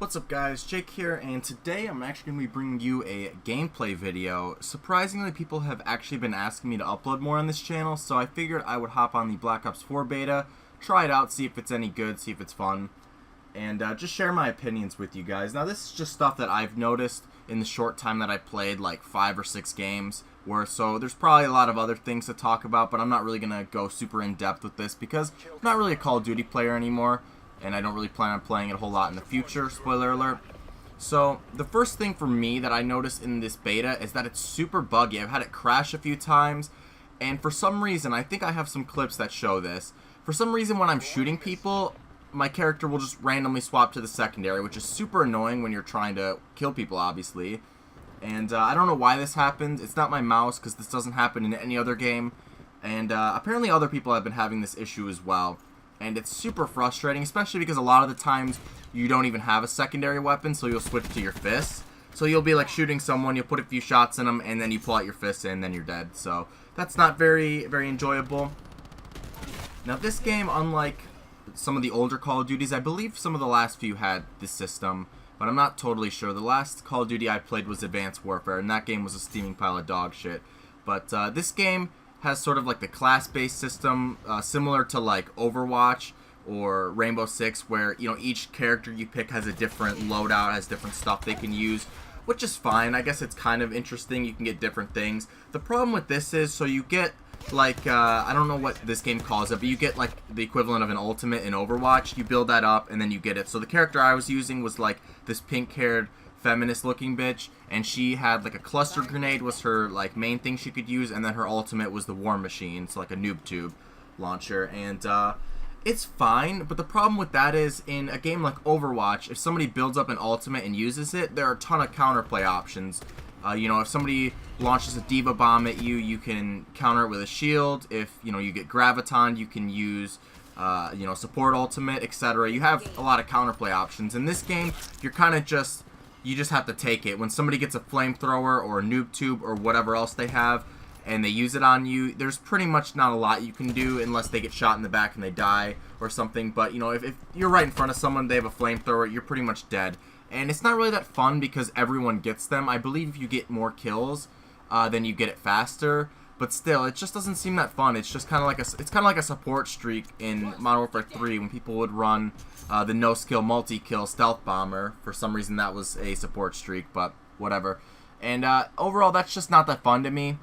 What's up guys, Jake here, and today I'm actually going to be bringing you a gameplay video. Surprisingly, people have actually been asking me to upload more on this channel, so I figured I would hop on the Black Ops 4 beta, try it out, see if it's any good, see if it's fun, and just share my opinions with you guys. Now this is just stuff that I've noticed in the short time that I played, like 5 or 6 games worth, so there's probably a lot of other things to talk about, but I'm not really going to go super in depth with this because I'm not really a Call of Duty player anymore. And I don't really plan on playing it a whole lot in the future, spoiler alert. So, the first thing for me that I noticed in this beta is that it's super buggy. I've had it crash a few times, and for some reason, I think I have some clips that show this. For some reason, when I'm shooting people, my character will just randomly swap to the secondary, which is super annoying when you're trying to kill people, obviously. And I don't know why this happens. It's not my mouse, because this doesn't happen in any other game. And apparently other people have been having this issue as well. And it's super frustrating, especially because a lot of the times you don't even have a secondary weapon, so you'll switch to your fists. So you'll be like shooting someone, you'll put a few shots in them, and then you pull out your fists and then you're dead. So that's not very enjoyable. Now this game, unlike some of the older Call of Duties, I believe some of the last few had this system, but I'm not totally sure. The last Call of Duty I played was Advanced Warfare, and that game was a steaming pile of dog shit. But this game has sort of like the class-based system, similar to like Overwatch or Rainbow Six, where, you know, each character you pick has a different loadout, has different stuff they can use, which is fine. I guess it's kind of interesting. You can get different things. The problem with this is, so you get like, I don't know what this game calls it, but you get like the equivalent of an ultimate in Overwatch. You build that up and then you get it. So the character I was using was like this pink-haired feminist looking bitch, and she had like a cluster grenade was her like main thing she could use, and then her ultimate was the war machine, so like a noob tube launcher. And it's fine, but the problem with that is, in a game like Overwatch, if somebody builds up an ultimate and uses it, there are a ton of counterplay options. You know, if somebody launches a diva bomb at you, you can counter it with a shield. If, you know, you get graviton, you can use you know, support ultimate, etc. You have a lot of counterplay options. In this game, you're kind of just, you just have to take it. When somebody gets a flamethrower or a noob tube or whatever else they have, and they use it on you, there's pretty much not a lot you can do unless they get shot in the back and they die or something. But, you know, if you're right in front of someone, they have a flamethrower, you're pretty much dead. And it's not really that fun because everyone gets them. I believe if you get more kills, then you get it faster. But still, it just doesn't seem that fun. It's just kind of like a support streak in Modern Warfare 3 when people would run the no-skill multi-kill stealth bomber. For some reason, that was a support streak, but whatever. And overall, that's just not that fun to me.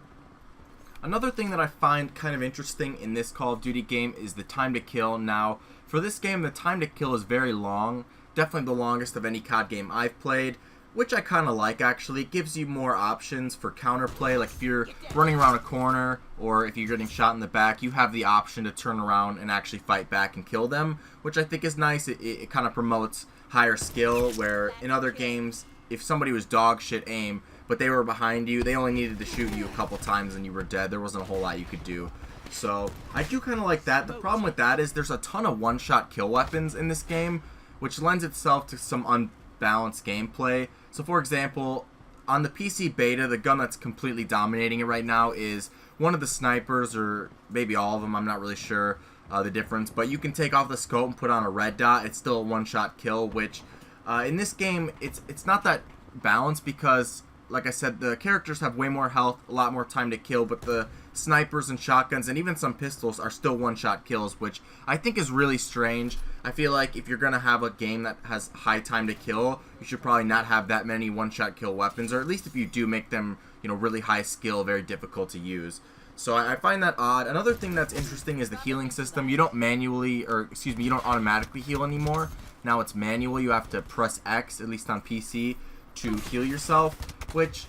Another thing that I find kind of interesting in this Call of Duty game is the time to kill. Now, for this game, the time to kill is very long. Definitely the longest of any COD game I've played, which I kind of like, actually. It gives you more options for counterplay. Like if you're running around a corner or if you're getting shot in the back, you have the option to turn around and actually fight back and kill them, which I think is nice. It kind of promotes higher skill, where in other games, if somebody was dog shit aim, but they were behind you, they only needed to shoot you a couple times and you were dead. There wasn't a whole lot you could do. So I do kind of like that. The problem with that is there's a ton of one-shot kill weapons in this game, which lends itself to some unbalanced gameplay. So for example, on the PC beta, the gun that's completely dominating it right now is one of the snipers, or maybe all of them, I'm not really sure the difference, but you can take off the scope and put on a red dot. It's still a one-shot kill, which in this game, it's not that balanced because, like I said, the characters have way more health, a lot more time to kill, but the snipers and shotguns and even some pistols are still one-shot kills, which I think is really strange. I feel like if you're going to have a game that has high time to kill, you should probably not have that many one-shot kill weapons, or at least if you do, make them, you know, really high skill, very difficult to use. So I find that odd. Another thing that's interesting is the healing system. You don't manually, or excuse me, you don't automatically heal anymore. Now it's manual. You have to press X, at least on PC, to heal yourself, which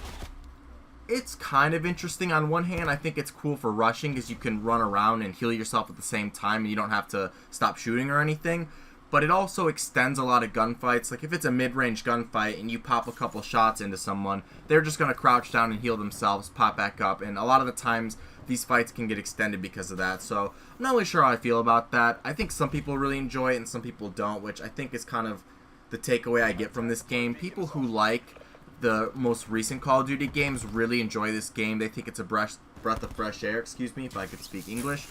it's kind of interesting. On one hand, I think it's cool for rushing because you can run around and heal yourself at the same time and you don't have to stop shooting or anything. But it also extends a lot of gunfights. Like if it's a mid-range gunfight and you pop a couple shots into someone, they're just going to crouch down and heal themselves, pop back up. And a lot of the times, these fights can get extended because of that. So I'm not really sure how I feel about that. I think some people really enjoy it and some people don't, which I think is kind of the takeaway I get from this game. People who like the most recent Call of Duty games really enjoy this game. They think it's a breath of fresh air, excuse me if I could speak English.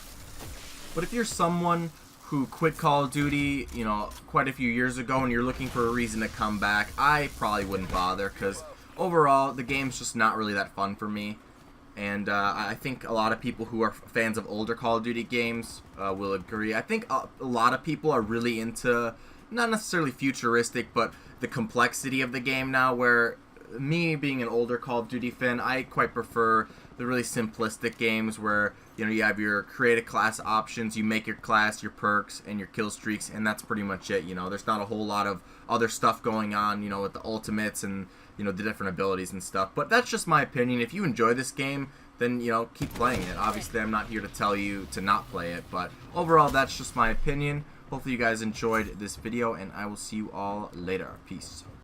But if you're someone who quit Call of Duty, you know, quite a few years ago, and you're looking for a reason to come back, I probably wouldn't bother, because overall, the game's just not really that fun for me. And I think a lot of people who are fans of older Call of Duty games will agree. I think a lot of people are really into, not necessarily futuristic, but the complexity of the game now, where me being an older Call of Duty fan, I quite prefer the really simplistic games where, you know, you have your create a class options, you make your class, your perks, and your kill streaks, and that's pretty much it. You know, there's not a whole lot of other stuff going on, you know, with the ultimates and, you know, the different abilities and stuff. But that's just my opinion. If you enjoy this game, then, you know, keep playing it. Obviously, I'm not here to tell you to not play it, but overall, that's just my opinion. Hopefully you guys enjoyed this video, and I will see you all later. Peace.